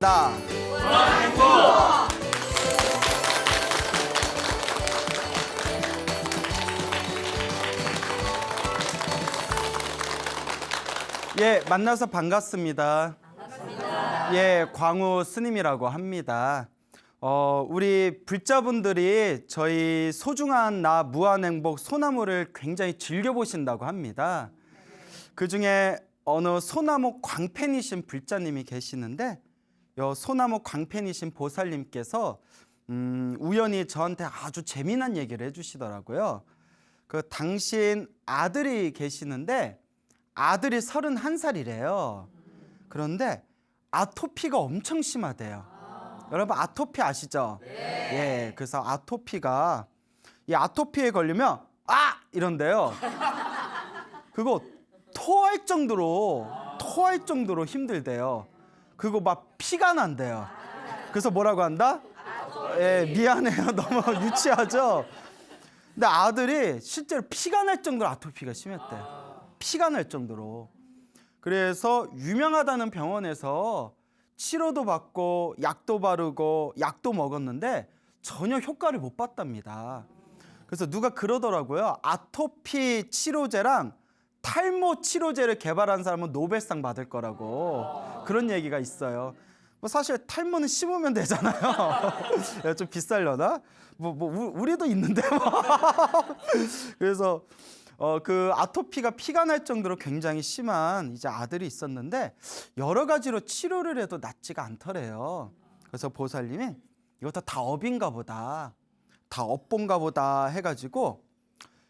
나 예, 만나서 반갑습니다. 예, 광우 스님이라고 합니다. 우리 불자분들이 저희 소중한 나 무한행복 소나무를 굉장히 즐겨보신다고 합니다. 그중에 어느 소나무 광팬이신 불자님이 계시는데 소나무 광팬이신 보살님께서 우연히 저한테 아주 재미난 얘기를 해주시더라고요. 그 당신 아들이 계시는데 아들이 31살이래요. 그런데 아토피가 엄청 심하대요. 여러분 아토피 아시죠? 예, 그래서 이 아토피에 걸리면 이런데요. 그거 토할 정도로 힘들대요. 그거 막 피가 난대요. 그래서 뭐라고 한다? 예, 미안해요. 너무 유치하죠? 근데 아들이 실제로 피가 날 정도로 아토피가 심했대요. 피가 날 정도로. 그래서 유명하다는 병원에서 치료도 받고 약도 바르고 약도 먹었는데 전혀 효과를 못 봤답니다. 그래서 누가 그러더라고요. 아토피 치료제랑 탈모 치료제를 개발한 사람은 노벨상 받을 거라고 그런 얘기가 있어요. 뭐 사실 탈모는 심으면 되잖아요. 좀 비싸려나? 우리도 있는데 그래서 그 아토피가 피가 날 정도로 굉장히 심한 이제 아들이 있었는데 여러 가지로 치료를 해도 낫지가 않더래요. 그래서 보살님이 이것도 다 업인가 보다, 다 업본가 보다 해가지고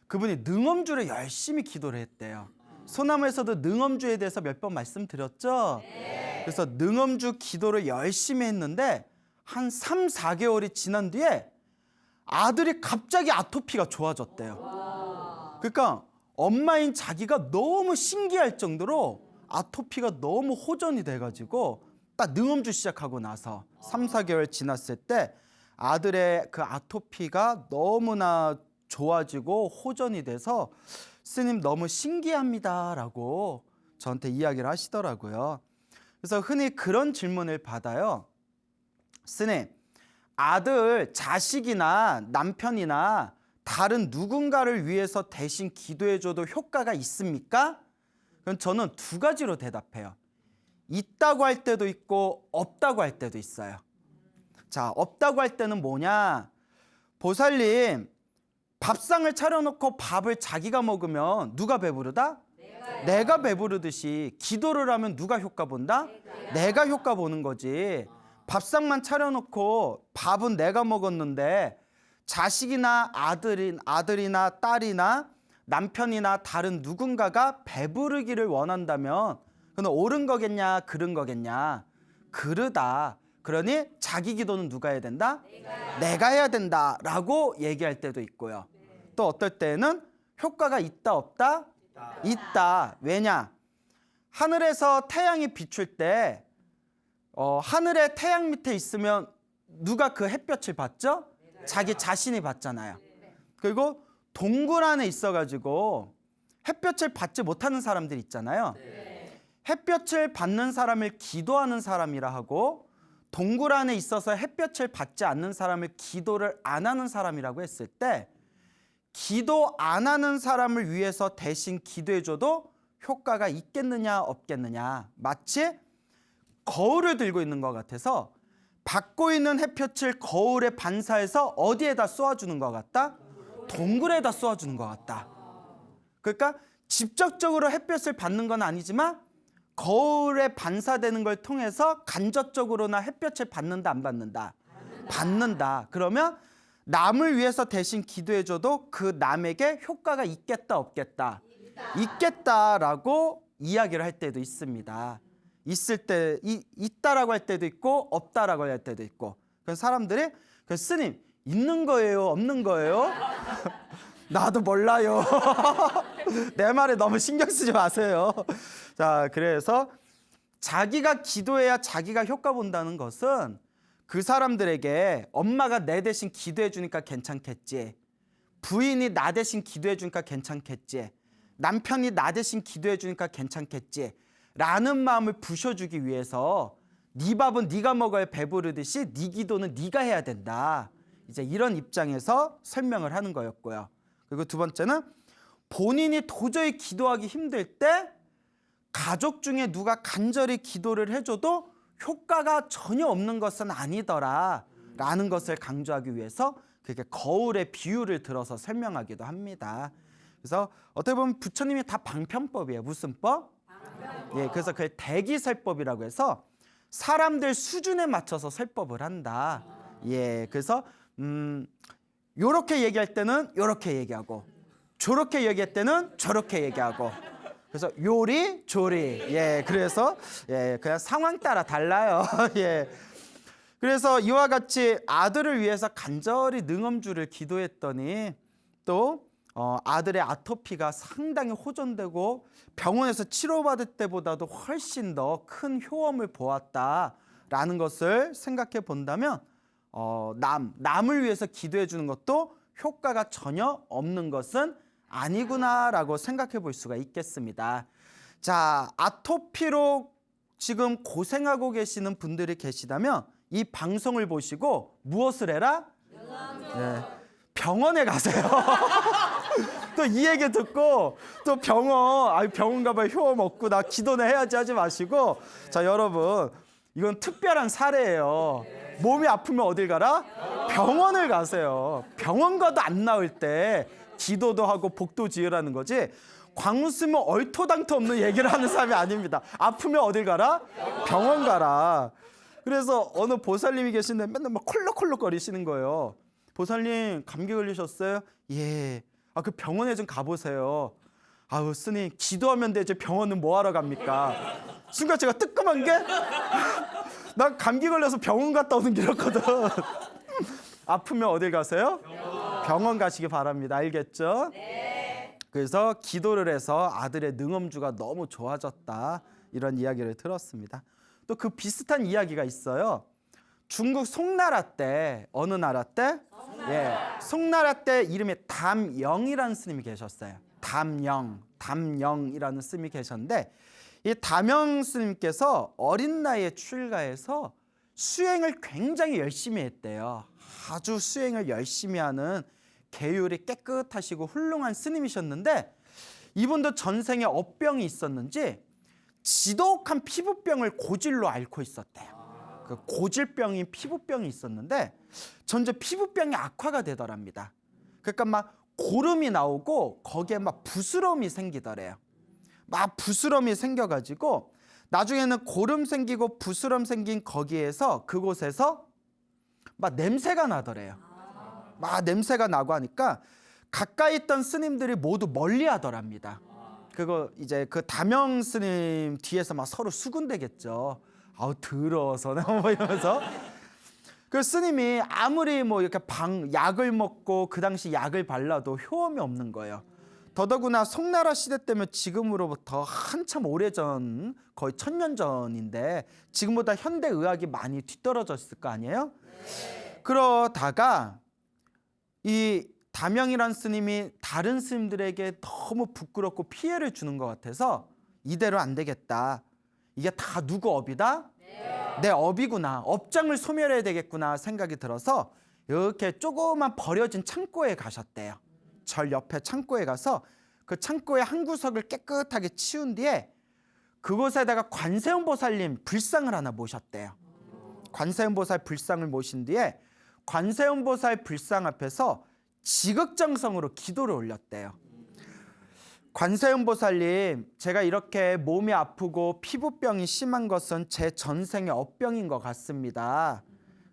그분이 능엄주를 열심히 기도를 했대요. 소나무에서도 능엄주에 대해서 몇 번 말씀드렸죠? 그래서 능엄주 기도를 열심히 했는데 한 3, 4개월이 지난 뒤에 아들이 갑자기 아토피가 좋아졌대요. 그러니까 엄마인 자기가 너무 신기할 정도로 아토피가 너무 호전이 돼가지고 딱 능엄주 시작하고 나서 3, 4개월 지났을 때 아들의 그 아토피가 너무나 좋아지고 호전이 돼서 스님 너무 신기합니다 라고 저한테 이야기를 하시더라고요. 그래서 흔히 그런 질문을 받아요. 스님, 아들, 자식이나 남편이나 다른 누군가를 위해서 대신 기도해줘도 효과가 있습니까? 그럼 저는 두 가지로 대답해요. 있다고 할 때도 있고 없다고 할 때도 있어요. 자, 없다고 할 때는 뭐냐? 보살님, 밥상을 차려놓고 밥을 자기가 먹으면 누가 배부르다? 내가 배부르듯이 기도를 하면 누가 효과 본다? 내가 효과 보는 거지. 밥상만 차려놓고 밥은 내가 먹었는데 자식이나 아들이나 딸이나 남편이나 다른 누군가가 배부르기를 원한다면 그건 옳은 거겠냐, 그른 거겠냐? 그르다. 그러니 자기 기도는 누가 해야 된다? 내가 해야 된다라고 얘기할 때도 있고요. 또 어떨 때는 효과가 있다 없다? 있다. 왜냐? 하늘에서 태양이 비출 때 하늘에 태양 밑에 있으면 누가 그 햇볕을 받죠? 자기 자신이 받잖아요. 그리고 동굴 안에 있어가지고 햇볕을 받지 못하는 사람들 있잖아요. 햇볕을 받는 사람을 기도하는 사람이라 하고 동굴 안에 있어서 햇볕을 받지 않는 사람을 기도를 안 하는 사람이라고 했을 때 기도 안 하는 사람을 위해서 대신 기도해줘도 효과가 있겠느냐 없겠느냐. 마치 거울을 들고 있는 것 같아서 받고 있는 햇볕을 거울에 반사해서 어디에다 쏘아주는 것 같다? 동굴에다 쏘아주는 것 같다. 그러니까 직접적으로 햇볕을 받는 건 아니지만 거울에 반사되는 걸 통해서 간접적으로나 햇볕을 받는다 안 받는다? 받는다. 그러면 남을 위해서 대신 기도해줘도 그 남에게 효과가 있겠다 없겠다? 있겠다라고 이야기를 할 때도 있습니다. 있다라고 할 때도 있고 없다라고 할 때도 있고. 그래서 사람들이 스님 있는 거예요 없는 거예요? 나도 몰라요. 내 말에 너무 신경 쓰지 마세요. 자, 그래서 자기가 기도해야 자기가 효과 본다는 것은 그 사람들에게 엄마가 내 대신 기도해 주니까 괜찮겠지, 부인이 나 대신 기도해 주니까 괜찮겠지, 남편이 나 대신 기도해 주니까 괜찮겠지 라는 마음을 부셔주기 위해서 네 밥은 네가 먹어야 배부르듯이 네 기도는 네가 해야 된다. 이제 이런 입장에서 설명을 하는 거였고요. 그리고 두 번째는 본인이 도저히 기도하기 힘들 때 가족 중에 누가 간절히 기도를 해줘도 효과가 전혀 없는 것은 아니더라 라는 것을 강조하기 위해서 그게 거울의 비유를 들어서 설명하기도 합니다. 그래서 어떻게 보면 부처님이 다 방편법이에요. 무슨 법? 예, 그래서 그걸 대기설법이라고 해서 사람들 수준에 맞춰서 설법을 한다. 예, 그래서 요렇게 얘기할 때는 요렇게 얘기하고 저렇게 얘기할 때는 저렇게 얘기하고 그래서 요리 조리 예 그래서 예 그냥 상황 따라 달라요. 예. 그래서 이와 같이 아들을 위해서 간절히 능엄주를 기도했더니 또 아들의 아토피가 상당히 호전되고 병원에서 치료받을 때보다도 훨씬 더 큰 효험을 보았다라는 것을 생각해 본다면 남을 위해서 기도해 주는 것도 효과가 전혀 없는 것은 아니구나라고 생각해 볼 수가 있겠습니다. 자, 아토피로 지금 고생하고 계시는 분들이 계시다면 이 방송을 보시고 무엇을 해라? 네, 병원에 가세요. 또 이 얘기 듣고 또 병원 가봐야 효험 없고 나 기도나 해야지 하지 마시고 자 여러분 이건 특별한 사례예요. 몸이 아프면 어딜 가라? 병원을 가세요. 병원 가도 안 나을 때 기도도 하고 복도 지으라는 거지 광문 쓰면 얼토당토 없는 얘기를 하는 사람이 아닙니다. 아프면 어딜 가라? 병원 가라. 그래서 어느 보살님이 계신데 맨날 막 콜록콜록 거리시는 거예요. 보살님 감기 걸리셨어요? 예. 아, 그 병원에 좀 가보세요. 아우 스님 기도하면 되지 병원은 뭐하러 갑니까? 순간 제가 뜨끔한 게 난 감기 걸려서 병원 갔다 오는 길이었거든. 아프면 어딜 가세요? 병원 가시기 바랍니다. 알겠죠? 네. 그래서 기도를 해서 아들의 능엄주가 너무 좋아졌다. 이런 이야기를 들었습니다. 또 그 비슷한 이야기가 있어요. 중국 송나라 때 어느 나라 때? 예, 송나라 때 이름이 담영이라는 스님이 계셨어요. 담영이라는 스님이 계셨는데 이 담영 스님께서 어린 나이에 출가해서 수행을 굉장히 열심히 했대요. 아주 수행을 열심히 하는 계율이 깨끗하시고 훌륭한 스님이셨는데 이분도 전생에 업병이 있었는지 지독한 피부병을 고질로 앓고 있었대요. 그 고질병인 피부병이 있었는데 점점 피부병이 악화가 되더랍니다. 그러니까 막 고름이 나오고 거기에 막 부스럼이 생기더래요. 막 부스럼이 생겨가지고 나중에는 고름 생기고 부스럼 생긴 거기에서 그곳에서 막 냄새가 나더래요. 막 냄새가 나고 하니까 가까이 있던 스님들이 모두 멀리하더랍니다. 그거 이제 그 담영 스님 뒤에서 막 서로 수군대겠죠. 아우 더러워서 뭐 이러면서 그 스님이 아무리 뭐 이렇게 약을 먹고 그 당시 약을 발라도 효험이 없는 거예요. 더더구나 송나라 시대 때면 지금으로부터 한참 오래전 거의 1000년 전인데 지금보다 현대 의학이 많이 뒤떨어졌을 거 아니에요? 그러다가 이 담영이란 스님이 다른 스님들에게 너무 부끄럽고 피해를 주는 것 같아서 이대로 안 되겠다. 이게 다 누구 업이다? 내 업이구나. 업장을 소멸해야 되겠구나 생각이 들어서 이렇게 조그만 버려진 창고에 가셨대요. 절 옆에 창고에 가서 그 창고의 한 구석을 깨끗하게 치운 뒤에 그곳에다가 관세음보살님 불상을 하나 모셨대요. 관세음보살 불상을 모신 뒤에 관세음보살 불상 앞에서 지극정성으로 기도를 올렸대요. 관세음보살님, 제가 이렇게 몸이 아프고 피부병이 심한 것은 제 전생의 업병인 것 같습니다.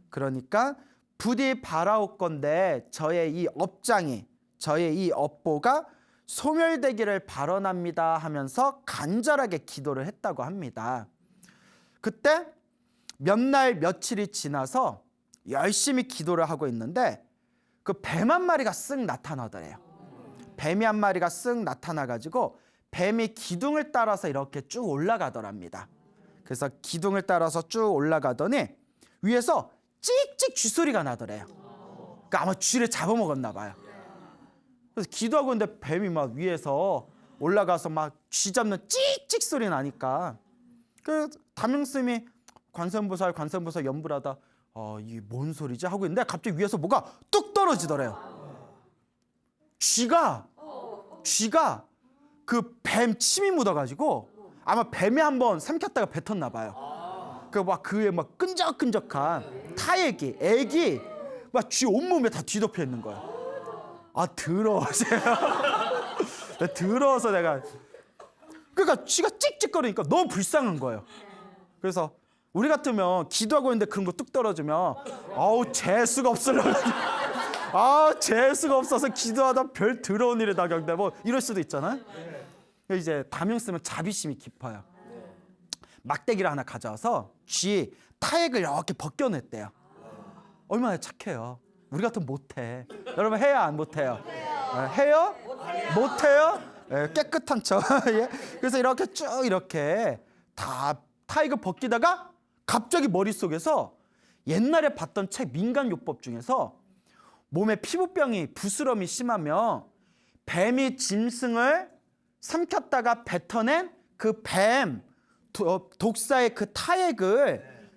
그러니까 부디 바라옵건대 저의 이 업장이, 저의 이 업보가 소멸되기를 발언합니다 하면서 간절하게 기도를 했다고 합니다. 그때 몇 날 며칠이 지나서 열심히 기도를 하고 있는데 그 뱀 한 마리가 쓱 나타나더래요. 뱀이 한 마리가 쓱 나타나가지고 뱀이 기둥을 따라서 이렇게 쭉 올라가더랍니다. 그래서 기둥을 따라서 쭉 올라가더니 위에서 찍찍 쥐소리가 나더래요. 그러니까 아마 쥐를 잡아먹었나 봐요. 그래서 기도하고 있는데 뱀이 막 위에서 올라가서 막 쥐 잡는 찍찍 소리 나니까 그 담영스님이 관세음보살 연불하다 이게 뭔 소리지 하고 있는데 갑자기 위에서 뭐가 뚝 떨어지더래요. 쥐가 그 뱀 침이 묻어가지고 아마 뱀이 한번 삼켰다가 뱉었나 봐요. 그에 막 끈적끈적한 타액이 애기 막 쥐 온몸에 다 뒤덮여 있는 거예요. 더러워세요. 더러워서 내가 그러니까 쥐가 찍찍거리니까 너무 불쌍한 거예요. 그래서 우리 같으면 기도하고 있는데 그런 거 뚝 떨어지면 재수가 없으려고 재수가 없어서 기도하다 별 더러운 일에 낙연돼 뭐 이럴 수도 있잖아요. 이제 담영 쓰면 자비심이 깊어요. 막대기를 하나 가져와서 쥐 타액을 이렇게 벗겨냈대요. 얼마나 착해요. 우리 같으면 못해. 여러분 해야 안 못해요? 해요? 못해요? 깨끗한 척. 그래서 이렇게 쭉 이렇게 다 타액을 벗기다가 갑자기 머릿속에서 옛날에 봤던 책 민간요법 중에서 몸에 피부병이 부스럼이 심하면 뱀이 짐승을 삼켰다가 뱉어낸 그 뱀 독사의 그 타액을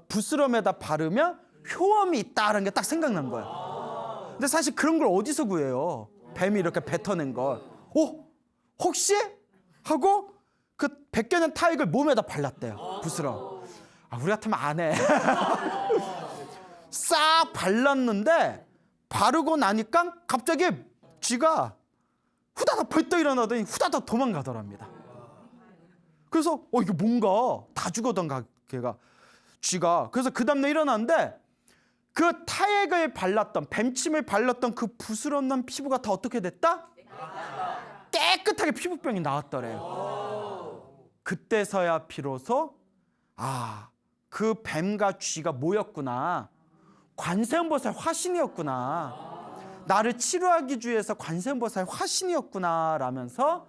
부스럼에다 바르면 효험이 있다라는 게 딱 생각난 거예요. 근데 사실 그런 걸 어디서 구해요? 뱀이 이렇게 뱉어낸 걸. 혹시? 하고 그 벗겨낸 타액을 몸에다 발랐대요. 부스럼. 우리 같으면 안 해. 싹 발랐는데 바르고 나니까 갑자기 쥐가 후다닥 벌떡 일어나더니 후다닥 도망가더랍니다. 그래서 이게 뭔가 다 죽었던 걔가 쥐가. 그래서 그 다음날 일어났는데 그 타액을 발랐던 뱀침을 발랐던 그 부스럼난 피부가 다 어떻게 됐다? 깨끗하게 피부병이 나왔더래요. 그때서야 비로소 그 뱀과 쥐가 뭐였구나. 관세음보살 화신이었구나. 나를 치료하기 위해서 관세음보살 화신이었구나 라면서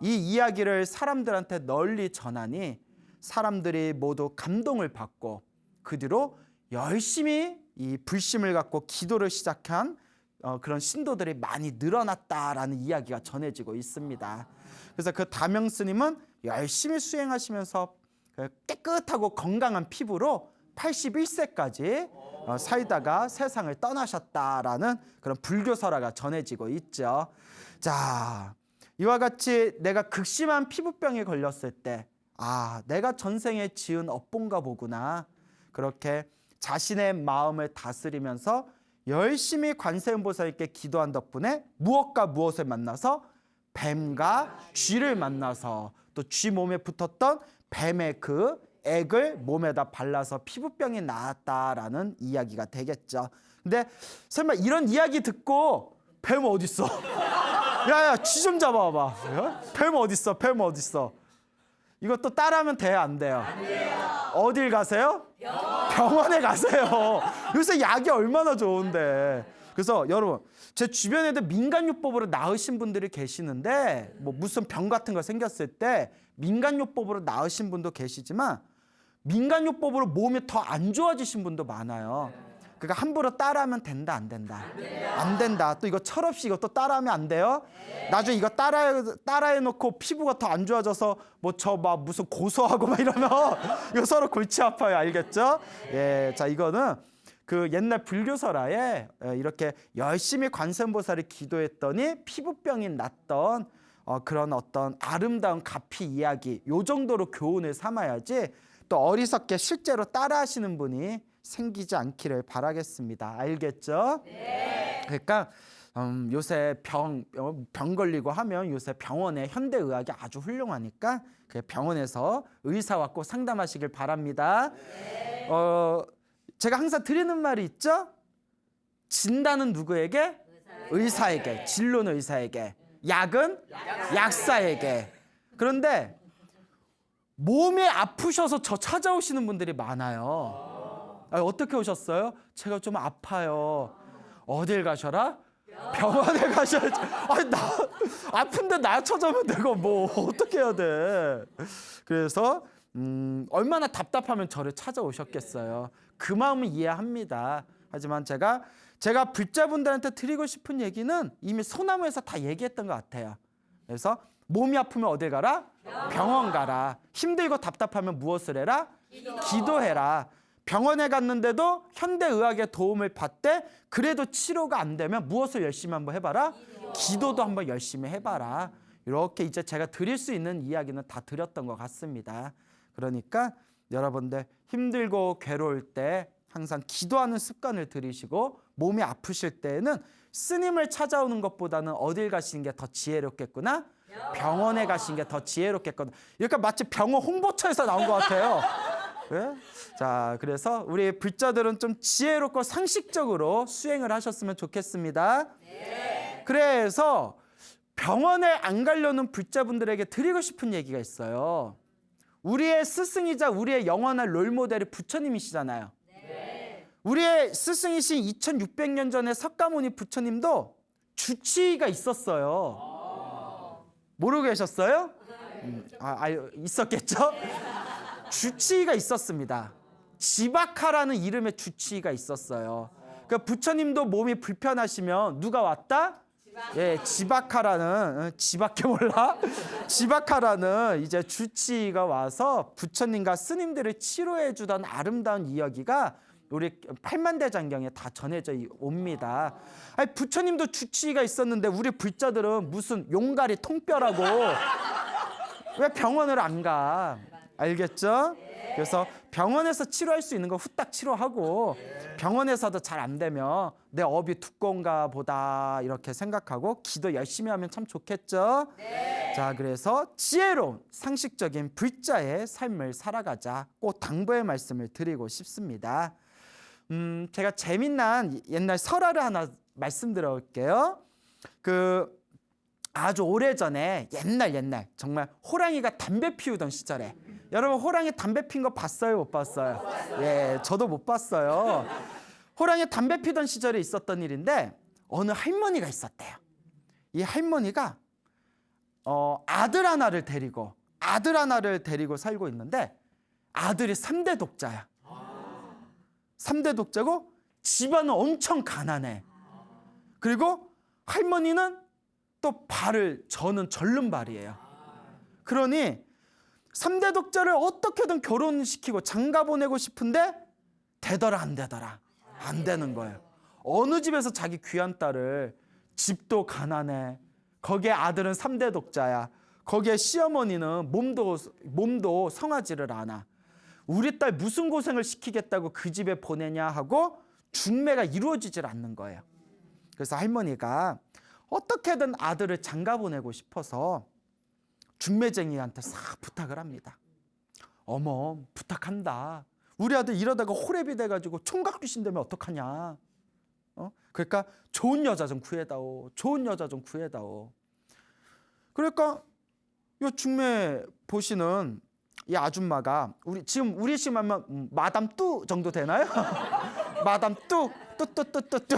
이 이야기를 사람들한테 널리 전하니 사람들이 모두 감동을 받고 그 뒤로 열심히 이 불심을 갖고 기도를 시작한 그런 신도들이 많이 늘어났다라는 이야기가 전해지고 있습니다. 그래서 그 담영 스님은 열심히 수행하시면서 깨끗하고 건강한 피부로 81세까지 살다가 세상을 떠나셨다라는 그런 불교 설화가 전해지고 있죠. 자, 이와 같이 내가 극심한 피부병에 걸렸을 때 내가 전생에 지은 업본가 보구나. 그렇게 자신의 마음을 다스리면서 열심히 관세음보살께 기도한 덕분에 무엇과 무엇을 만나서 뱀과 쥐를 만나서 또 쥐 몸에 붙었던 뱀의 그 액을 몸에다 발라서 피부병이 나았다라는 이야기가 되겠죠. 근데 설마 이런 이야기 듣고 뱀 어딨어? 야야 쥐 좀 잡아봐. 뱀 어딨어? 뱀 어딨어? 이것도 따라하면 돼요? 안 돼요? 안 돼요. 어딜 가세요? 병원에 가세요. 요새 약이 얼마나 좋은데. 그래서 여러분 제 주변에도 민간요법으로 나으신 분들이 계시는데 뭐 무슨 병 같은 거 생겼을 때 민간요법으로 나으신 분도 계시지만 민간요법으로 몸이 더 안 좋아지신 분도 많아요. 그러니까 함부로 따라하면 된다 안 된다? 안 된다. 또 이거 철없이 이것도 따라하면 안 돼요? 나중에 이거 따라해놓고 피부가 더 안 좋아져서 뭐 무슨 고소하고 막 이러면 이거 서로 골치 아파요. 알겠죠? 자 이거는 그 옛날 불교설화에 이렇게 열심히 관세음보살을 기도했더니 피부병이 났던 그런 어떤 아름다운 가피 이야기 요 정도로 교훈을 삼아야지 또 어리석게 실제로 따라하시는 분이 생기지 않기를 바라겠습니다. 알겠죠? 네. 그러니까 요새 병 걸리고 하면 요새 병원에 현대의학이 아주 훌륭하니까 그 병원에서 의사와 꼭 상담하시길 바랍니다. 네. 제가 항상 드리는 말이 있죠? 진단은 누구에게? 의사에게. 진료는 의사에게. 약은 약사에게. 그런데 몸이 아프셔서 저 찾아오시는 분들이 많아요. 어떻게 오셨어요? 제가 좀 아파요. 어딜 가셔라? 병원에 가셔야지. 아픈데 나 찾아오면 내가 뭐 어떻게 해야 돼? 그래서 얼마나 답답하면 저를 찾아오셨겠어요. 그 마음은 이해합니다. 하지만 제가 불자분들한테 드리고 싶은 얘기는 이미 소나무에서 다 얘기했던 것 같아요. 그래서 몸이 아프면 어딜 가라? 병원 가라. 힘들고 답답하면 무엇을 해라? 기도해라. 병원에 갔는데도 현대의학의 도움을 받되 그래도 치료가 안 되면 무엇을 열심히 한번 해봐라? 기도도 한번 열심히 해봐라. 이렇게 이제 제가 드릴 수 있는 이야기는 다 드렸던 것 같습니다. 그러니까 여러분들 힘들고 괴로울 때 항상 기도하는 습관을 들이시고 몸이 아프실 때에는 스님을 찾아오는 것보다는 어딜 가시는 게 더 지혜롭겠구나? 병원에 가시는 게 더 지혜롭겠구나. 이렇게 마치 병원 홍보처에서 나온 것 같아요. 네? 자, 그래서 우리 불자들은 좀 지혜롭고 상식적으로 수행을 하셨으면 좋겠습니다. 네. 그래서 병원에 안 가려는 불자분들에게 드리고 싶은 얘기가 있어요. 우리의 스승이자 우리의 영원한 롤모델이 부처님이시잖아요. 네. 우리의 스승이신 2600년 전에 석가모니 부처님도 주치의가 있었어요. 모르고 계셨어요? 있었겠죠? 주치의가 있었습니다. 지바카라는 이름의 주치의가 있었어요. 그러니까 부처님도 몸이 불편하시면 누가 왔다? 예, 지바카라는 지밖에 몰라? 지바카라는 이제 주치의가 와서 부처님과 스님들을 치료해 주던 아름다운 이야기가 우리 팔만대장경에 다 전해져 옵니다. 아니, 부처님도 주치의가 있었는데 우리 불자들은 무슨 용가리 통뼈라고 왜 병원을 안 가? 알겠죠? 그래서 병원에서 치료할 수 있는 거 후딱 치료하고 병원에서도 잘 안 되면 내 업이 두꺼운가 보다 이렇게 생각하고 기도 열심히 하면 참 좋겠죠? 네. 자, 그래서 지혜로운 상식적인 불자의 삶을 살아가자. 꼭 당부의 말씀을 드리고 싶습니다. 제가 재미난 옛날 설화를 하나 말씀드려볼게요. 아주 오래전에 옛날 정말 호랑이가 담배 피우던 시절에 여러분 호랑이 담배 핀 거 봤어요? 못 봤어요? 예, 저도 못 봤어요. 호랑이 담배 피던 시절에 있었던 일인데 어느 할머니가 있었대요. 이 할머니가 아들 하나를 데리고 살고 있는데 아들이 3대 독자야. 3대 독자고 집안은 엄청 가난해. 그리고 할머니는 또 발을 저는 절름발이에요. 그러니 3대 독자를 어떻게든 결혼시키고 장가 보내고 싶은데 되더라 안 되더라 안 되는 거예요. 어느 집에서 자기 귀한 딸을, 집도 가난해, 거기에 아들은 3대 독자야, 거기에 시어머니는 몸도 성하지를 않아. 우리 딸 무슨 고생을 시키겠다고 그 집에 보내냐 하고 중매가 이루어지질 않는 거예요. 그래서 할머니가 어떻게든 아들을 장가 보내고 싶어서 중매쟁이한테 싹 부탁을 합니다. 어머, 부탁한다. 우리 아들 이러다가 호랩이 돼가지고 총각 귀신되면 어떡하냐. 그러니까 좋은 여자 좀 구해다오. 그러니까 이 중매 보시는 이 아줌마가 우리 심하면 마담 뚜 정도 되나요? 마담 뚜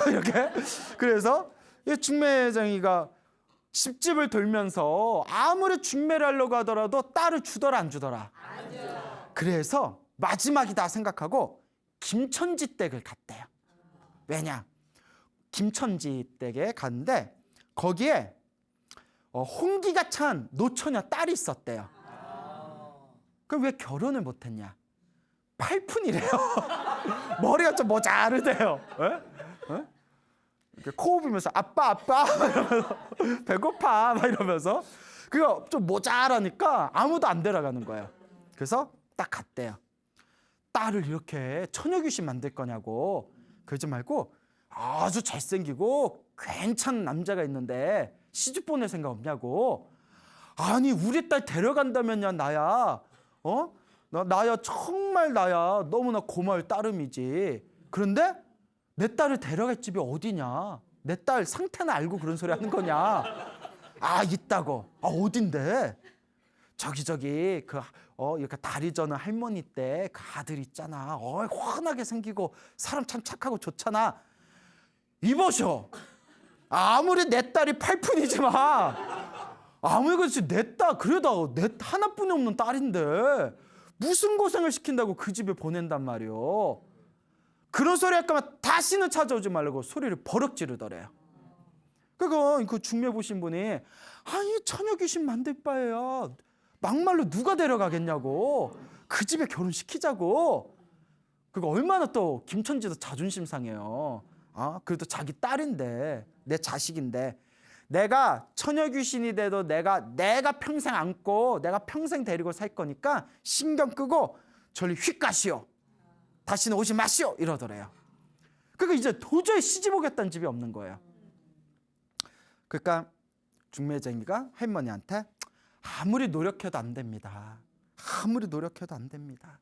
이렇게. 그래서 이 중매쟁이가 집집을 돌면서 아무리 중매를 하려고 하더라도 딸을 주더라 안 주더라? 안 줘. 그래서 마지막이다 생각하고 김천지 댁을 갔대요. 왜냐? 김천지 댁에 갔는데 거기에 홍기가 찬 노처녀 딸이 있었대요. 그럼 왜 결혼을 못했냐? 팔푼이래요. 머리가 좀 모자르대요. 코 уб으면서 아빠 이러면서 배고파 막 이러면서 그거 좀 모자라니까 아무도 안 데려가는 거예요. 그래서 딱 갔대요. 딸을 이렇게 처녀귀신 만들 거냐고. 그러지 말고 아주 잘생기고 괜찮은 남자가 있는데 시집 보낼 생각 없냐고. 아니 우리 딸 데려간다면야 나야 나야 정말 나야 너무나 고마울 따름이지. 그런데 내 딸을 데려갈 집이 어디냐? 내 딸 상태는 알고 그런 소리 하는 거냐? 아, 있다고. 아, 어딘데? 저기 이렇게 다리 저는 할머니 때 그 아들 있잖아. 훤하게 생기고 사람 참 착하고 좋잖아. 이보쇼. 아무리 내 딸이 팔푼이지만 아무리 그렇지 내 딸 그래도 내 하나뿐이 없는 딸인데 무슨 고생을 시킨다고 그 집에 보낸단 말이오. 그런 소리 할 거면 다시는 찾아오지 말라고 소리를 버럭 지르더래요. 그 중매 보신 분이 아니 처녀 귀신 만들 바에야 막말로 누가 데려가겠냐고. 그 집에 결혼시키자고. 그거 얼마나 또 김천지도 자존심 상해요. 그래도 자기 딸인데, 내 자식인데, 내가 처녀 귀신이 돼도 내가 평생 안고 내가 평생 데리고 살 거니까 신경 끄고 저리 휙 가시오. 다시는 오지 마시오. 이러더래요. 그러니까 이제 도저히 시집 오겠다는 집이 없는 거예요. 그러니까 중매쟁이가 할머니한테 아무리 노력해도 안 됩니다. 아무리 노력해도 안 됩니다.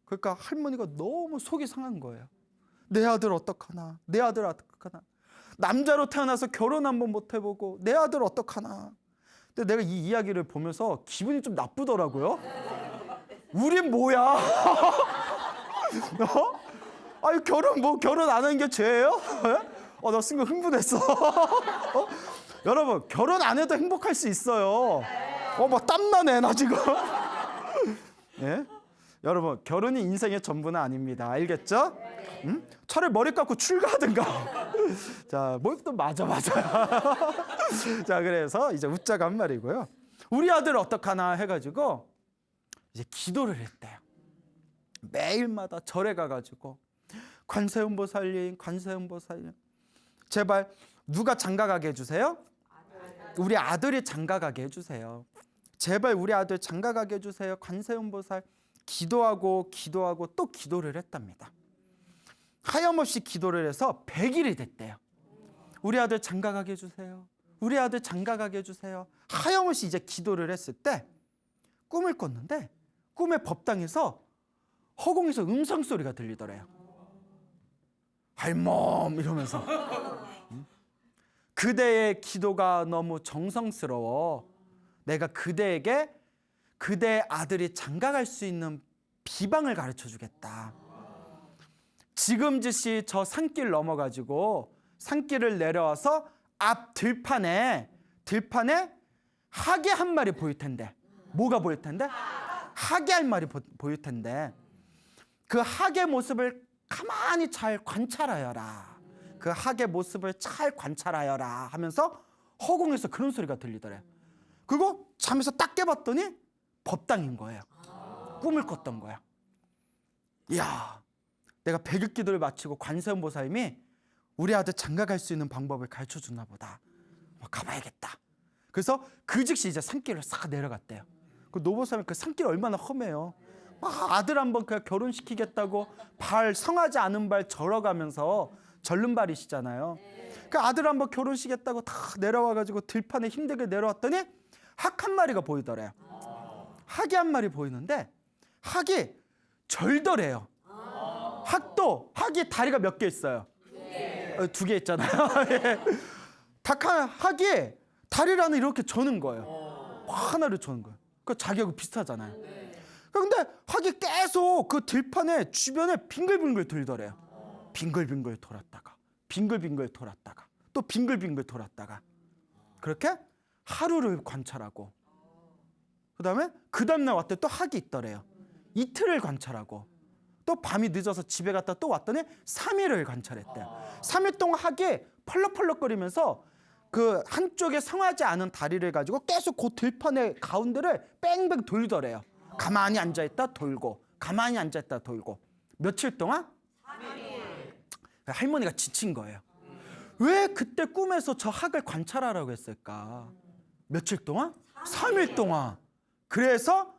그러니까 할머니가 너무 속이 상한 거예요. 내 아들 어떡하나, 내 아들 어떡하나. 남자로 태어나서 결혼 한번 못 해보고 내 아들 어떡하나. 근데 내가 이 이야기를 보면서 기분이 좀 나쁘더라고요. 우린 뭐야? 아니 결혼 안 하는 게 죄예요? 나 순간 흥분했어. 여러분, 결혼 안 해도 행복할 수 있어요. 막 땀나네 나 지금. 예? 여러분, 결혼이 인생의 전부는 아닙니다. 알겠죠? 응? 차라리 머리 깎고 출가하든가. 자, 뭘 또 맞아요. 자, 그래서 이제 웃자가 한 말이고요. 우리 아들 어떡하나 해가지고 이제 기도를 했대요. 매일마다 절에 가가지고 관세음보살님, 제발 누가 장가가게 해주세요? 우리 아들이 장가가게 해주세요. 제발 우리 아들 장가가게 해주세요. 관세음보살. 기도하고 또 기도를 했답니다. 하염없이 기도를 해서 100일이 됐대요. 우리 아들 장가가게 해주세요. 우리 아들 장가가게 해주세요. 하염없이 이제 기도를 했을 때 꿈을 꿨는데 꿈의 법당에서 허공에서 음성소리가 들리더래요. 할멈 이러면서. 그대의 기도가 너무 정성스러워. 내가 그대에게 그대의 아들이 장가갈 수 있는 비방을 가르쳐 주겠다. 지금 즉시 저 산길 넘어가지고 산길을 내려와서 앞 들판에 하계 한 마리 보일 텐데. 뭐가 보일 텐데? 하계 한 마리 보일 텐데. 그 하계 모습을 가만히 잘 관찰하여라. 그 하계 모습을 잘 관찰하여라 하면서 허공에서 그런 소리가 들리더래요. 그리고 잠에서 딱 깨봤더니 법당인 거예요. 꿈을 꿨던 거야. 이야, 내가 100일 기도를 마치고 관세음보살님이 우리 아들 장가갈 수 있는 방법을 가르쳐 줬나 보다. 가봐야겠다. 그래서 그 즉시 이제 산길을 싹 내려갔대요. 그 노보살님 그 산길 얼마나 험해요. 아들 한번 그냥 결혼시키겠다고 성하지 않은 발 절어가면서 절름발이시잖아요. 그 아들 한번 결혼시키겠다고 다 내려와가지고 들판에 힘들게 내려왔더니 학 한 마리가 보이더래요. 학이 한 마리 보이는데 학이 절더래요. 학이 다리가 몇 개 있어요? 2개 있잖아요. 학이 다리를 이렇게 저는 거예요. 하나를 저는 거예요. 그 자기하고 비슷하잖아요. 근데 학이 계속 그 들판에 주변에 빙글빙글 돌더래요. 빙글빙글 돌았다가 또 빙글빙글 돌았다가 그렇게 하루를 관찰하고 그다음에 그 다음날 왔더니 또 학이 있더래요. 이틀을 관찰하고 또 밤이 늦어서 집에 갔다 또 왔더니 3일을 관찰했대요. 3일 동안 학이 펄럭펄럭거리면서 그 한쪽에 성하지 않은 다리를 가지고 계속 그 들판의 가운데를 뺑뺑 돌더래요. 가만히 앉아있다 돌고 가만히 앉아있다 돌고 며칠 동안? 3일. 할머니가 지친 거예요. 왜 그때 꿈에서 저 학을 관찰하라고 했을까? 며칠 동안? 3일 동안. 그래서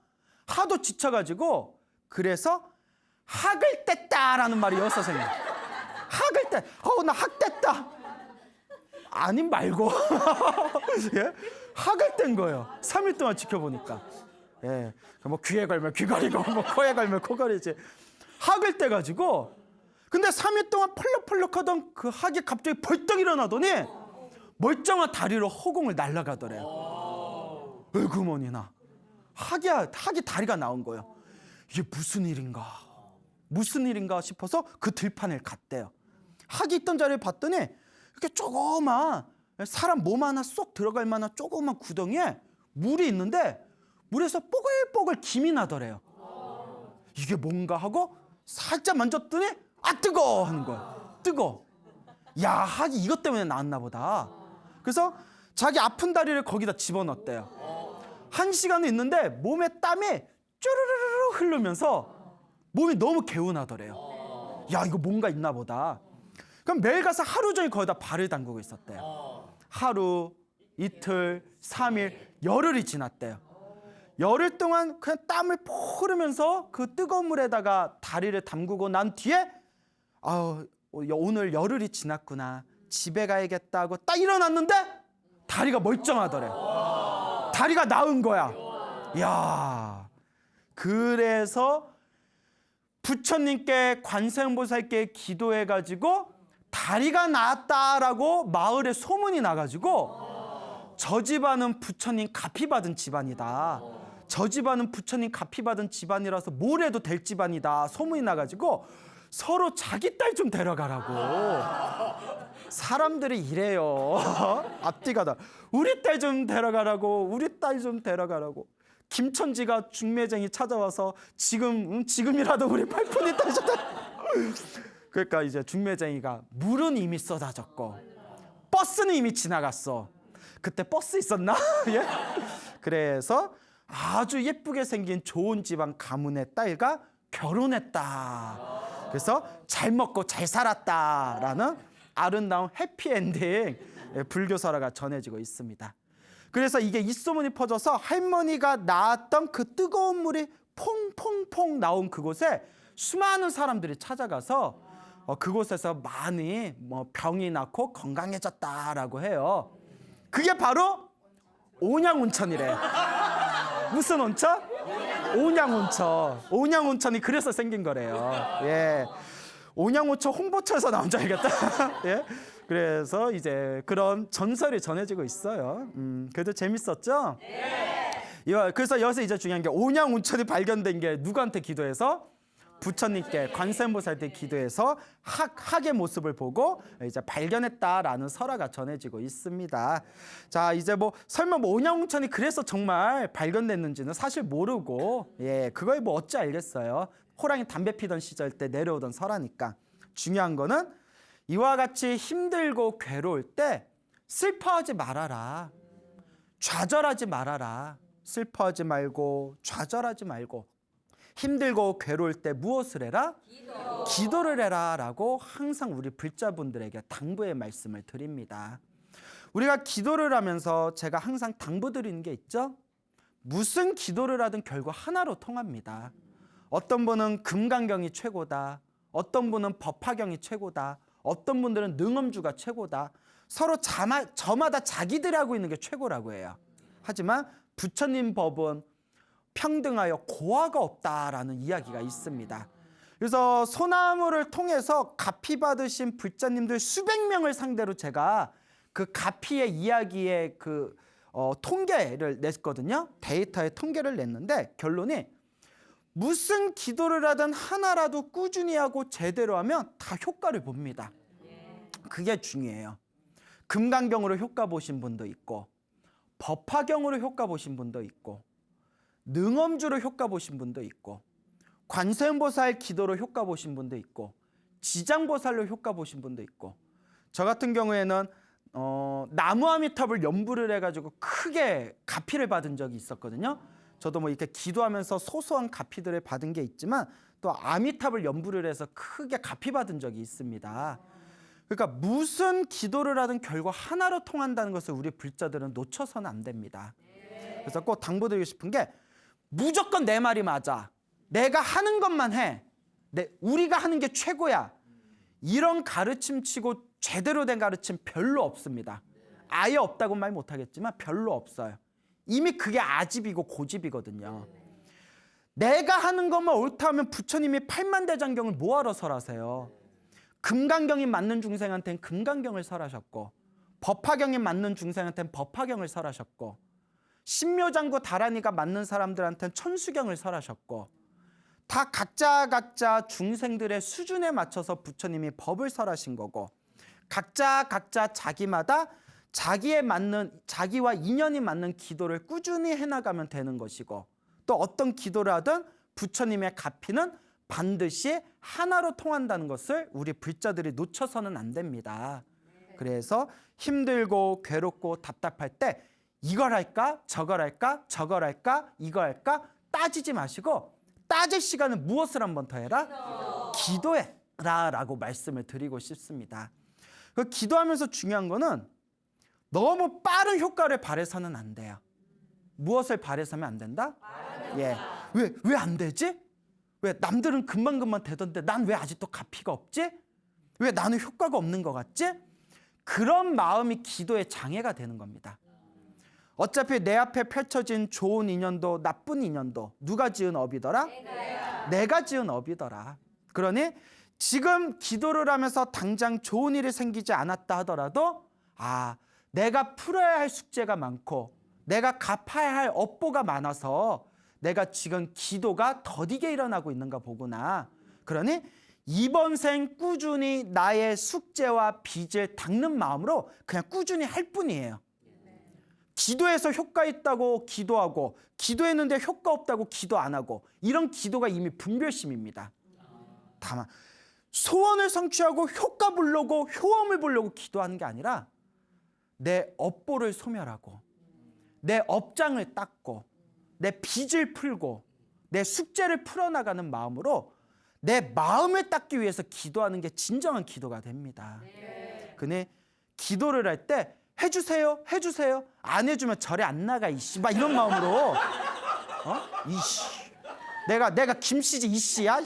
하도 지쳐가지고 그래서 학을 뗐다라는 말이 여기서 학을 뗐. 나 학 뗐다. 아님 말고 예? 학을 뗀 거예요. 3일 동안 지켜보니까. 예, 뭐 귀에 걸면 귀 가리고 뭐 코에 걸면 코 가리지. 학을 떼가지고 근데 3일 동안 펄럭펄럭하던 그 학이 갑자기 벌떡 일어나더니 멀쩡한 다리로 허공을 날아가더래요. 어이구머니나 학이 다리가 나온 거예요. 이게 무슨 일인가 싶어서 그 들판을 갔대요. 학이 있던 자리를 봤더니 이렇게 조그만 사람 몸 하나 쏙 들어갈 만한 조그만 구덩이에 물이 있는데 물에서 뽀글뽀글 김이 나더래요. 이게 뭔가 하고 살짝 만졌더니 뜨거워 하는 거야. 뜨거워. 야, 학이 이것 때문에 나왔나 보다. 그래서 자기 아픈 다리를 거기다 집어넣었대요. 1시간은 있는데 몸에 땀이 쭈르르르 흐르면서 몸이 너무 개운하더래요. 야, 이거 뭔가 있나 보다. 그럼 매일 가서 하루 종일 거기다 발을 담그고 있었대요. 하루, 이틀, 3일, 열흘이 지났대요. 열흘 동안 그냥 땀을 푹 흐르면서 그 뜨거운 물에다가 다리를 담그고 난 뒤에 오늘 열흘이 지났구나, 집에 가야겠다고 딱 일어났는데 다리가 멀쩡하더래. 다리가 나은 거야. 야, 그래서 부처님께 관세음보살께 기도해가지고 다리가 나았다라고 마을에 소문이 나가지고 저 집안은 부처님 갚이 받은 집안이다, 저 집안은 부처님 갚이 받은 집안이라서 뭘 해도 될 집안이다 소문이 나가지고 서로 자기 딸 좀 데려가라고. 사람들이 이래요. 앞뒤가 다. 우리 딸 좀 데려가라고, 우리 딸 좀 데려가라고. 김천지가 중매쟁이 찾아와서 지금이라도 우리 팔푼이 딸 좀 그러니까 이제 중매쟁이가 물은 이미 쏟아졌고 버스는 이미 지나갔어. 그때 버스 있었나? 예? 그래서 아주 예쁘게 생긴 좋은 집안 가문의 딸과 결혼했다. 그래서 잘 먹고 잘 살았다라는 아름다운 해피엔딩 불교설화가 전해지고 있습니다. 그래서 이게 잇소문이 퍼져서 할머니가 낳았던 그 뜨거운 물이 퐁퐁퐁 나온 그곳에 수많은 사람들이 찾아가서 그곳에서 많이 병이 낫고 건강해졌다라고 해요. 그게 바로 온양온천이래. 무슨 온천? 온양온천. 온양온천이 그래서 생긴 거래요. 예. 온양온천 홍보처에서 나온 줄 알겠다. 예. 그래서 이제 그런 전설이 전해지고 있어요. 그래도 재밌었죠? 네. 그래서 여기서 이제 중요한 게 온양온천이 발견된 게 누구한테 기도해서? 부처님께 관세음보살한테 기도해서 학의 모습을 보고 이제 발견했다라는 설화가 전해지고 있습니다. 자, 이제 설마 온양온천이 그래서 정말 발견됐는지는 사실 모르고, 예, 그걸 어찌 알겠어요. 호랑이 담배 피던 시절 때 내려오던 설화니까. 중요한 거는 이와 같이 힘들고 괴로울 때 슬퍼하지 말아라. 좌절하지 말아라. 슬퍼하지 말고 좌절하지 말고 힘들고 괴로울 때 무엇을 해라? 기도를 해라 라고 항상 우리 불자분들에게 당부의 말씀을 드립니다. 우리가 기도를 하면서 제가 항상 당부드리는 게 있죠? 무슨 기도를 하든 결국 하나로 통합니다. 어떤 분은 금강경이 최고다, 어떤 분은 법화경이 최고다, 어떤 분들은 능엄주가 최고다. 서로 저마다 자기들이 하고 있는 게 최고라고 해요. 하지만 부처님 법은 평등하여 고하가 없다라는 이야기가 있습니다. 그래서 소나무를 통해서 가피 받으신 불자님들 수백 명을 상대로 제가 그 가피의 이야기의 통계를 냈거든요. 데이터의 통계를 냈는데 결론이 무슨 기도를 하든 하나라도 꾸준히 하고 제대로 하면 다 효과를 봅니다. 그게 중요해요. 금강경으로 효과 보신 분도 있고, 법화경으로 효과 보신 분도 있고, 능엄주로 효과 보신 분도 있고, 관세음보살 기도로 효과 보신 분도 있고, 지장보살로 효과 보신 분도 있고, 저 같은 경우에는 나무아미탑을 연부를 해가지고 크게 가피를 받은 적이 있었거든요. 저도 이렇게 기도하면서 소소한 가피들을 받은 게 있지만 또 아미탑을 연부를 해서 크게 가피 받은 적이 있습니다. 그러니까 무슨 기도를 하든 결국 하나로 통한다는 것을 우리 불자들은 놓쳐서는 안 됩니다. 그래서 꼭 당부드리고 싶은 게 무조건 내 말이 맞아, 내가 하는 것만 해, 우리가 하는 게 최고야, 이런 가르침 치고 제대로 된 가르침 별로 없습니다. 아예 없다고 말 못하겠지만 별로 없어요. 이미 그게 아집이고 고집이거든요. 내가 하는 것만 옳다 하면 부처님이 8만대장경을 뭐하러 설하세요? 금강경이 맞는 중생한테는 금강경을 설하셨고, 법화경이 맞는 중생한테는 법화경을 설하셨고, 신묘장구 다란이가 맞는 사람들한테는 천수경을 설하셨고, 다 각자 중생들의 수준에 맞춰서 부처님이 법을 설하신 거고, 각자 자기마다 자기와 인연이 맞는 기도를 꾸준히 해나가면 되는 것이고, 또 어떤 기도를 하든 부처님의 가피는 반드시 하나로 통한다는 것을 우리 불자들이 놓쳐서는 안 됩니다. 그래서 힘들고 괴롭고 답답할 때 이걸 할까 저걸 할까 이거 할까 따지지 마시고 따질 시간은 무엇을 한번 더 해라? 기도해라 라고 말씀을 드리고 싶습니다. 그 기도하면서 중요한 거는 너무 빠른 효과를 바라서는 안 돼요. 무엇을 바라서면 안 된다? 예. 왜 안 되지? 왜 남들은 금방금방 되던데 난 왜 아직도 가피가 없지? 왜 나는 효과가 없는 것 같지? 그런 마음이 기도의 장애가 되는 겁니다. 어차피 내 앞에 펼쳐진 좋은 인연도 나쁜 인연도 누가 지은 업이더라? 내가 지은 업이더라. 그러니 지금 기도를 하면서 당장 좋은 일이 생기지 않았다 하더라도 내가 풀어야 할 숙제가 많고 내가 갚아야 할 업보가 많아서 내가 지금 기도가 더디게 일어나고 있는가 보구나. 그러니 이번 생 꾸준히 나의 숙제와 빚을 닦는 마음으로 그냥 꾸준히 할 뿐이에요. 기도해서 효과 있다고 기도하고 기도했는데 효과 없다고 기도 안 하고 이런 기도가 이미 분별심입니다. 다만 소원을 성취하고 효과 보려고 효험을 보려고 기도하는 게 아니라 내 업보를 소멸하고 내 업장을 닦고 내 빚을 풀고 내 숙제를 풀어나가는 마음으로 내 마음을 닦기 위해서 기도하는 게 진정한 기도가 됩니다. 근데 기도를 할 때 해주세요 안 해주면 절에 안 나가 이씨 막 이런 마음으로 이씨 내가 김씨지 이씨야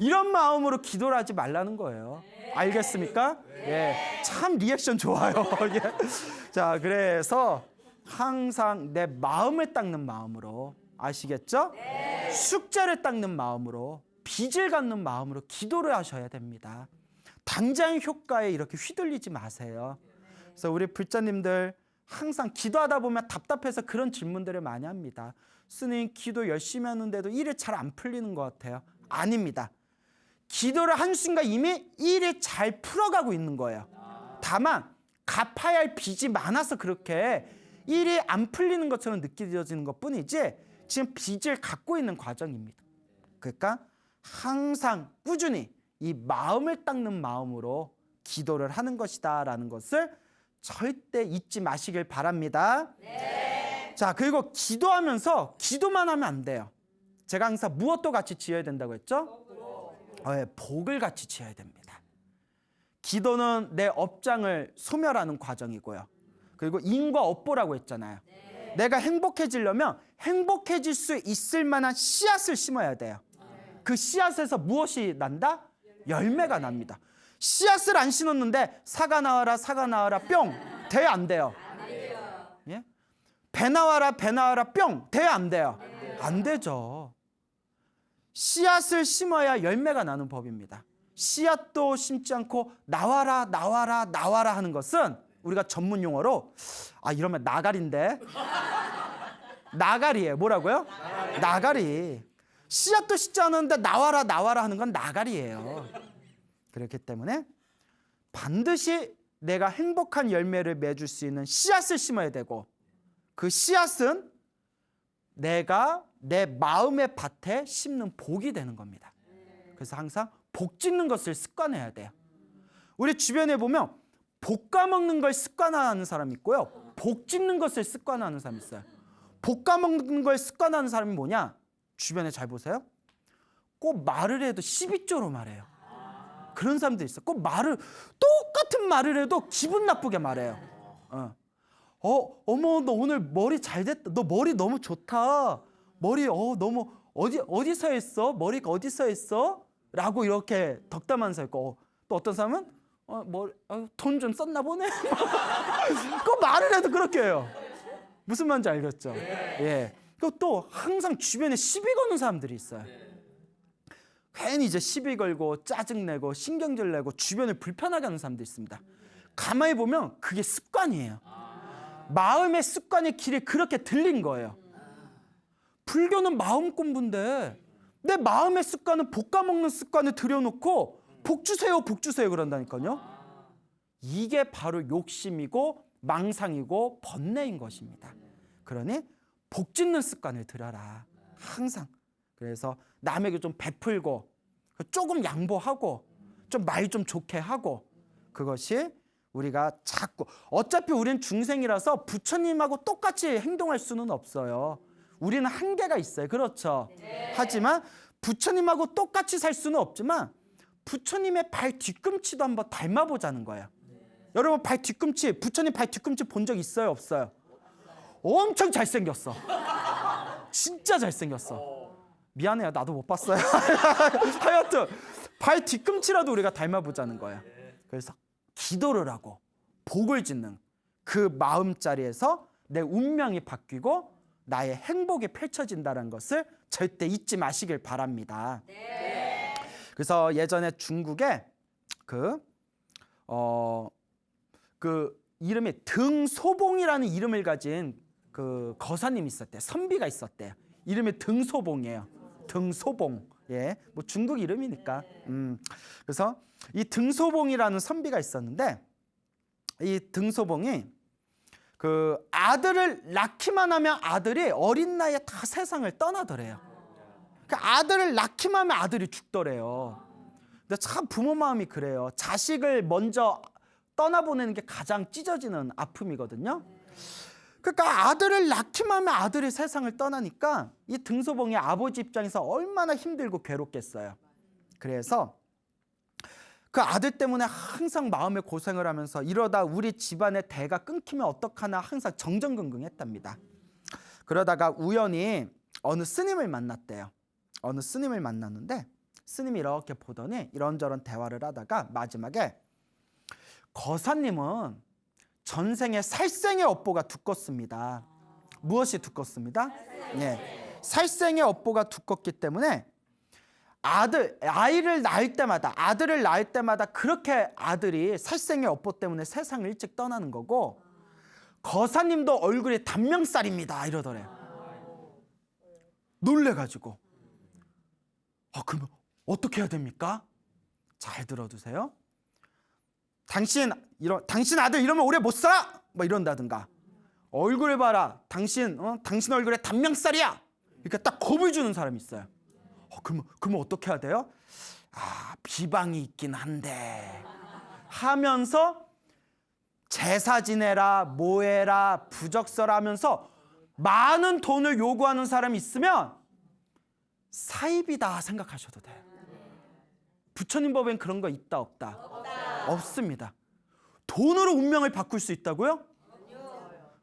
이런 마음으로 기도를 하지 말라는 거예요. 알겠습니까? 예, 참 리액션 좋아요. 자, 그래서 항상 내 마음을 닦는 마음으로 아시겠죠? 숙제를 닦는 마음으로 빚을 갚는 마음으로 기도를 하셔야 됩니다. 당장 효과에 이렇게 휘둘리지 마세요. 그래서 우리 불자님들 항상 기도하다 보면 답답해서 그런 질문들을 많이 합니다. 스님 기도 열심히 하는데도 일이 잘 안 풀리는 것 같아요. 아닙니다. 기도를 한 순간 이미 일이 잘 풀어가고 있는 거예요. 다만 갚아야 할 빚이 많아서 그렇게 일이 안 풀리는 것처럼 느껴지는 것뿐이지 지금 빚을 갖고 있는 과정입니다. 그러니까 항상 꾸준히 이 마음을 닦는 마음으로 기도를 하는 것이다 라는 것을 절대 잊지 마시길 바랍니다. 자, 그리고 기도하면서 기도만 하면 안 돼요. 제가 항상 무엇도 같이 지어야 된다고 했죠? 복을 같이 지어야 됩니다. 기도는 내 업장을 소멸하는 과정이고요. 그리고 인과 업보라고 했잖아요. 내가 행복해지려면 행복해질 수 있을 만한 씨앗을 심어야 돼요. 그 씨앗에서 무엇이 난다? 열매가 납니다. 씨앗을 안 심었는데 사과 나와라 뿅 돼야 안 돼요. 예? 배 나와라 뿅 돼야 안 돼요. 안 되죠. 씨앗을 심어야 열매가 나는 법입니다. 씨앗도 심지 않고 나와라 하는 것은 우리가 전문 용어로 이러면 나가리인데 나가리예요. 뭐라고요? 나가리. 씨앗도 심지 않았는데 나와라 하는 건 나가리예요. 그렇기 때문에 반드시 내가 행복한 열매를 맺을 수 있는 씨앗을 심어야 되고 그 씨앗은 내가 내 마음의 밭에 심는 복이 되는 겁니다. 그래서 항상 복 짓는 것을 습관해야 돼요. 우리 주변에 보면 복 까먹는 걸 습관화하는 사람이 있고요. 복 짓는 것을 습관화하는 사람이 있어요. 복 까먹는 걸 습관화하는 사람이 뭐냐? 주변에 잘 보세요. 꼭 말을 해도 12조로 말해요. 그런 사람도 있어요. 꼭 똑같은 말을 해도 기분 나쁘게 말해요. 어머 너 오늘 머리 잘 됐다. 너 머리 너무 좋다. 머리 너무 어디서 했어? 머리가 어디서 했어? 라고 이렇게 덕담하면서 있고 또 어떤 사람은 돈 좀 썼나 보네. 꼭 말을 해도 그렇게 해요. 무슨 말인지 알겠죠? 예. 그리고 또 항상 주변에 시비 거는 사람들이 있어요. 괜히 이제 시비 걸고 짜증내고 신경질 내고 주변을 불편하게 하는 사람도 있습니다. 가만히 보면 그게 습관이에요. 마음의 습관의 길이 그렇게 들린 거예요. 불교는 마음 공부인데 내 마음의 습관은 복 까먹는 습관을 들여놓고 복 주세요 그런다니까요. 이게 바로 욕심이고 망상이고 번뇌인 것입니다. 그러니 복 짓는 습관을 들여라. 항상. 그래서 남에게 좀 베풀고 조금 양보하고 좀 말 좀 좋게 하고 그것이 우리가 자꾸 어차피 우리는 중생이라서 부처님하고 똑같이 행동할 수는 없어요. 우리는 한계가 있어요. 그렇죠? 하지만 부처님하고 똑같이 살 수는 없지만 부처님의 발 뒤꿈치도 한번 닮아보자는 거예요. 여러분 발 뒤꿈치, 부처님 발 뒤꿈치 본 적 있어요? 없어요? 엄청 잘생겼어. 진짜 잘생겼어. 미안해요. 나도 못 봤어요. 하여튼 발 뒤꿈치라도 우리가 닮아보자는 거예요. 그래서 기도를 하고 복을 짓는 그 마음자리에서 내 운명이 바뀌고 나의 행복이 펼쳐진다는 것을 절대 잊지 마시길 바랍니다. 그래서 예전에 중국에 그 이름이 등소봉이라는 이름을 가진 그 거사님이 있었대요. 선비가 있었대요. 이름이 등소봉이에요. 등소봉. 예, 뭐 중국 이름이니까. 그래서 이 등소봉이라는 선비가 있었는데 이 등소봉이 그 아들을 낳기만 하면 아들이 어린 나이에 다 세상을 떠나더래요. 그 아들을 낳기만 하면 아들이 죽더래요. 근데 참 부모 마음이 그래요. 자식을 먼저 떠나보내는 게 가장 찢어지는 아픔이거든요. 그러니까 아들을 낳기만 하면 아들이 세상을 떠나니까 이 등소봉의 아버지 입장에서 얼마나 힘들고 괴롭겠어요. 그래서 그 아들 때문에 항상 마음의 고생을 하면서 이러다 우리 집안의 대가 끊기면 어떡하나 항상 정정긍긍했답니다. 그러다가 우연히 어느 스님을 만났대요. 어느 스님을 만났는데 스님이 이렇게 보더니 이런저런 대화를 하다가 마지막에 거사님은 전생에 살생의 업보가 두껍습니다. 무엇이 두껍습니다? 예, 살생의 업보가 두껍기 때문에 아이를 낳을 때마다 아들을 낳을 때마다 그렇게 아들이 살생의 업보 때문에 세상을 일찍 떠나는 거고 거사님도 얼굴이 단명살입니다 이러더래요. 놀래가지고 그러면 어떻게 해야 됩니까? 잘 들어두세요. 당신 아들 이러면 오래 못 살아! 뭐 이런다든가 얼굴을 봐라. 당신 얼굴에 단명살이야. 이렇게 딱 겁을 주는 사람이 있어요. 그러면 어떻게 해야 돼요? 비방이 있긴 한데 하면서 제사 지내라 뭐해라 부적서라 하면서 많은 돈을 요구하는 사람이 있으면 사입이다 생각하셔도 돼요. 부처님 법엔 그런 거 있다 없다? 없습니다. 돈으로 운명을 바꿀 수 있다고요?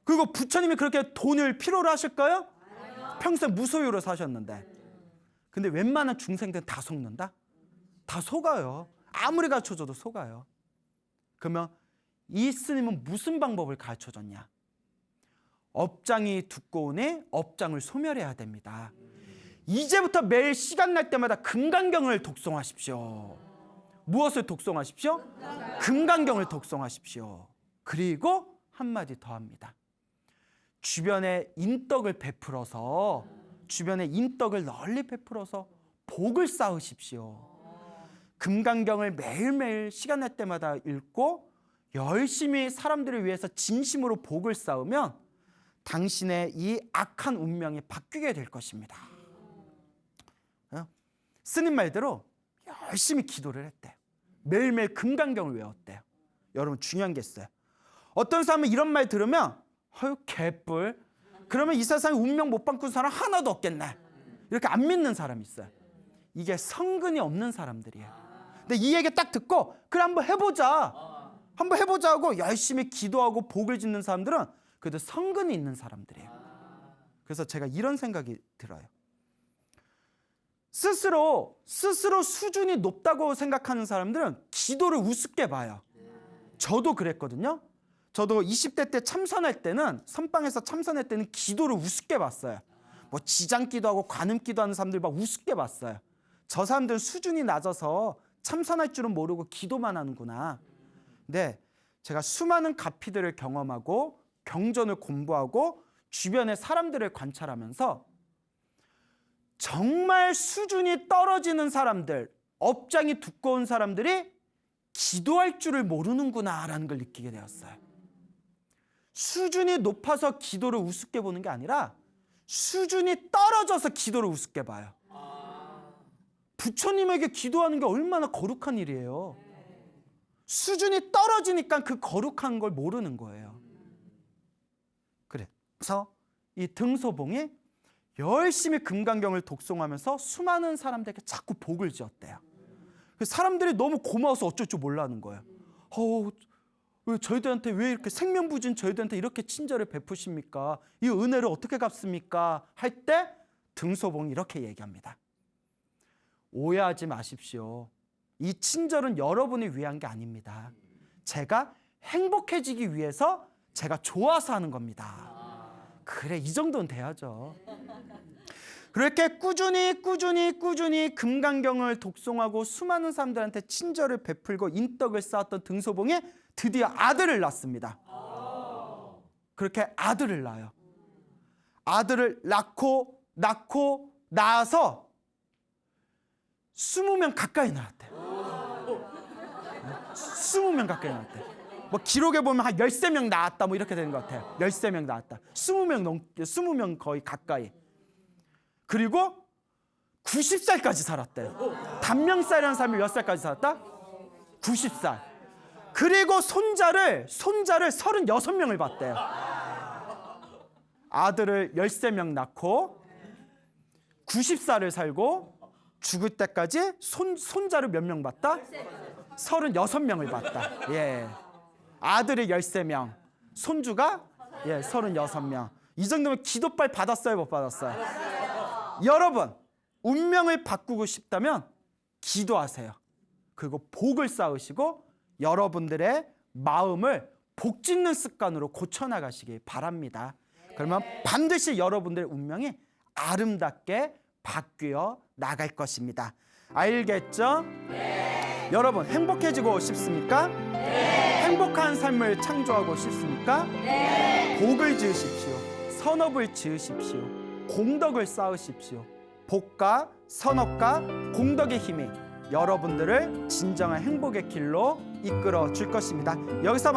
그리고 부처님이 그렇게 돈을 필요로 하실까요? 평생 무소유로 사셨는데. 근데 웬만한 중생들은 다 속는다? 다 속아요. 아무리 가르쳐줘도 속아요. 그러면 이 스님은 무슨 방법을 가르쳐줬냐? 업장이 두꺼우니 업장을 소멸해야 됩니다. 이제부터 매일 시간 날 때마다 금강경을 독송하십시오. 무엇을 독송하십시오? 금강경을 독송하십시오. 그리고 한마디 더 합니다. 주변에 인덕을 베풀어서 주변에 인덕을 널리 베풀어서 복을 쌓으십시오. 금강경을 매일매일 시간 날 때마다 읽고 열심히 사람들을 위해서 진심으로 복을 쌓으면 당신의 이 악한 운명이 바뀌게 될 것입니다. 스님 말대로 열심히 기도를 했대요. 매일매일 금강경을 외웠대요. 여러분 중요한 게 있어요. 어떤 사람은 이런 말 들으면 개뿔 그러면 이 세상에 운명 못 바꾼 사람 하나도 없겠네 이렇게 안 믿는 사람이 있어요. 이게 성근이 없는 사람들이에요. 근데 이 얘기 딱 듣고 그래 한번 해보자 하고 열심히 기도하고 복을 짓는 사람들은 그래도 성근이 있는 사람들이에요. 그래서 제가 이런 생각이 들어요. 스스로 수준이 높다고 생각하는 사람들은 기도를 우습게 봐요. 저도 그랬거든요. 저도 20대 때 참선할 때는 선방에서 참선할 때는 기도를 우습게 봤어요. 뭐 지장기도 하고 관음기도 하는 사람들 막 우습게 봤어요. 저 사람들은 수준이 낮아서 참선할 줄은 모르고 기도만 하는구나. 근데 제가 수많은 가피들을 경험하고 경전을 공부하고 주변의 사람들을 관찰하면서 정말 수준이 떨어지는 사람들, 업장이 두꺼운 사람들이 기도할 줄을 모르는구나라는 걸 느끼게 되었어요. 수준이 높아서 기도를 우습게 보는 게 아니라 수준이 떨어져서 기도를 우습게 봐요. 부처님에게 기도하는 게 얼마나 거룩한 일이에요. 수준이 떨어지니까 그 거룩한 걸 모르는 거예요. 그래서 이 등소봉이 열심히 금강경을 독송하면서 수많은 사람들에게 자꾸 복을 지었대요. 사람들이 너무 고마워서 어쩔 줄 몰라는 거예요. 왜 저희들한테 왜 이렇게 생명부진 저희들한테 이렇게 친절을 베푸십니까? 이 은혜를 어떻게 갚습니까? 할 때 등소봉이 이렇게 얘기합니다. 오해하지 마십시오. 이 친절은 여러분을 위한 게 아닙니다. 제가 행복해지기 위해서 제가 좋아서 하는 겁니다. 그래, 이 정도는 돼야죠. 그렇게 꾸준히 금강경을 독송하고 수많은 사람들한테 친절을 베풀고 인덕을 쌓았던 등소봉이 드디어 아들을 낳습니다. 그렇게 아들을 낳아요. 아들을 낳고 낳아서 20명 가까이 낳았대요. 20명 가까이 낳았대요. 뭐 기록에 보면 한 13명 낳았다 뭐 이렇게 되는 것 같아요. 13명 낳았다. 20명 거의 가까이. 그리고 90살까지 살았대요. 단명살이라는 사람이 몇 살까지 살았다? 90살. 그리고 손자를 36명을 봤대요. 아들을 13명 낳고 90살을 살고 죽을 때까지 손자를 몇 명 봤다? 36명을 봤다. 예. 아들이 13명, 손주가 36명. 이 정도면 기도빨 받았어요, 못 받았어요? 여러분, 운명을 바꾸고 싶다면 기도하세요. 그리고 복을 쌓으시고 여러분들의 마음을 복 짓는 습관으로 고쳐나가시길 바랍니다. 그러면 반드시 여러분들의 운명이 아름답게 바뀌어 나갈 것입니다. 알겠죠? 네. 여러분, 행복해지고 싶습니까? 네. 행복한 삶을 창조하고 싶습니까? 네. 복을 지으십시오. 선업을 지으십시오. 공덕을 쌓으십시오. 복과 선업과 공덕의 힘이 여러분들을 진정한 행복의 길로 이끌어 줄 것입니다. 여기서